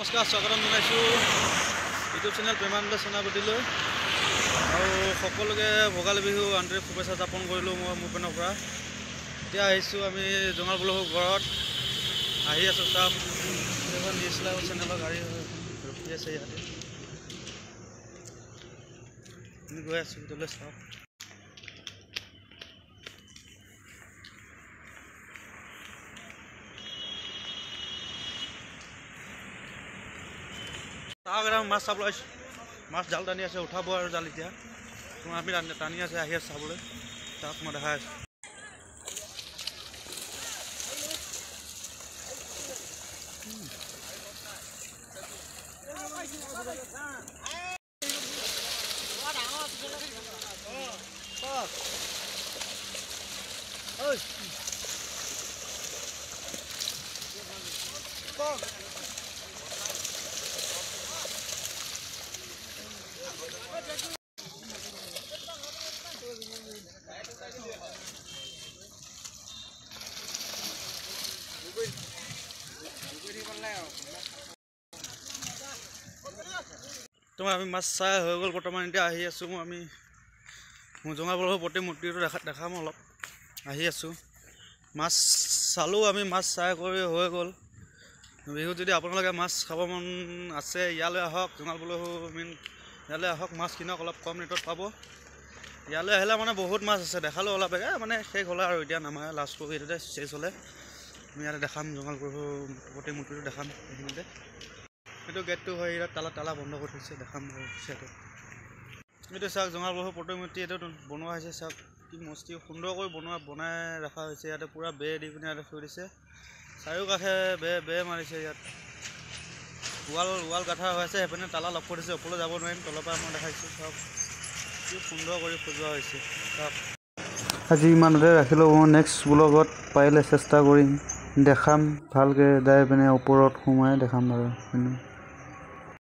নমস্কাৰ স্বাগতম জনাইছোঁ ইউটিউব চেনেল প্ৰেমানন্দ সেনাপতিলৈ আৰু সকলোকে ভোগালী বিহু আন্তৰিক শুভেচ্ছা জ্ঞাপন কৰিলোঁ মই মোৰ পেনৰ পৰা। এতিয়া আহিছোঁ আমি জঙাল বলহৰ ঘৰত আহি আছোঁ। চাওক এখন ডিএছএলআৰ চেনেলৰ গাড়ী ৰখি আছে ইয়াতে, আমি গৈ আছোঁ ভিতৰলৈ। চাওক মাছ চাবলৈ আহিছোঁ, মাছ জাল টানি আছে, উঠাব আৰু জাল এতিয়া আমি টানি আছে, আহি আছে চাবলৈ। তাক মই দেখাই আছোঁ। তোমাৰ আমি মাছ চাই হৈ গ'ল। বৰ্তমান এতিয়া আহি আছোঁ আমি জঙাল বলহৰ প্ৰতিমূৰ্তিটো দেখাম অলপ। আহি আছোঁ, মাছ চালোঁ আমি, মাছ চাই কৰি হৈ গ'ল। বিহুত যদি আপোনালোকে মাছ খাব মন আছে ইয়ালৈ আহক, জঙাল বলহু মেইন ইয়ালৈ আহক, মাছ কিনক, অলপ কম ৰেটত পাব। ইয়ালৈ আহিলে মানে বহুত মাছ আছে, দেখালোঁ অলপ মানে শেষ হ'লে আৰু এতিয়া নামাৰে, লাষ্ট কৰি এইটোতে শেষ হ'লে আমি ইয়াতে দেখাম। জঙাল বলহু প্ৰতিমূৰ্তিটো দেখাম এইখিনিতে। এইটো গেটটো হয়, ইয়াত তালা বন্ধ কৰি থৈছে, দেখাম সেইটো। এইটো চাওক জঙাল বলহু প্ৰতিমূৰ্তি, এইটো বনোৱা হৈছে। চাওক কি মস্তি সুন্দৰকৈ বনাই ৰখা হৈছে। ইয়াতে পূৰা বেৰ দি পিনে ইয়াতে থৈ দিছে, চাৰিওকাষে বেৰ মাৰিছে। ইয়াত ৱাল গাঠা হৈ আছে, সেইপিনে তালা লক কৰি দিছে, ওপৰলৈ যাব নোৱাৰিম, তলৰ পৰা মই দেখাইছোঁ। চাওক কি সুন্দৰ কৰি সজোৱা হৈছে। চাওক আজি ইমানতে ৰাখিলোঁ, মই নেক্সট ব্লগত পাৰিলে চেষ্টা কৰিম, দেখাম ভালকৈ যাই পিনে ওপৰত সোমাই দেখাম আৰু।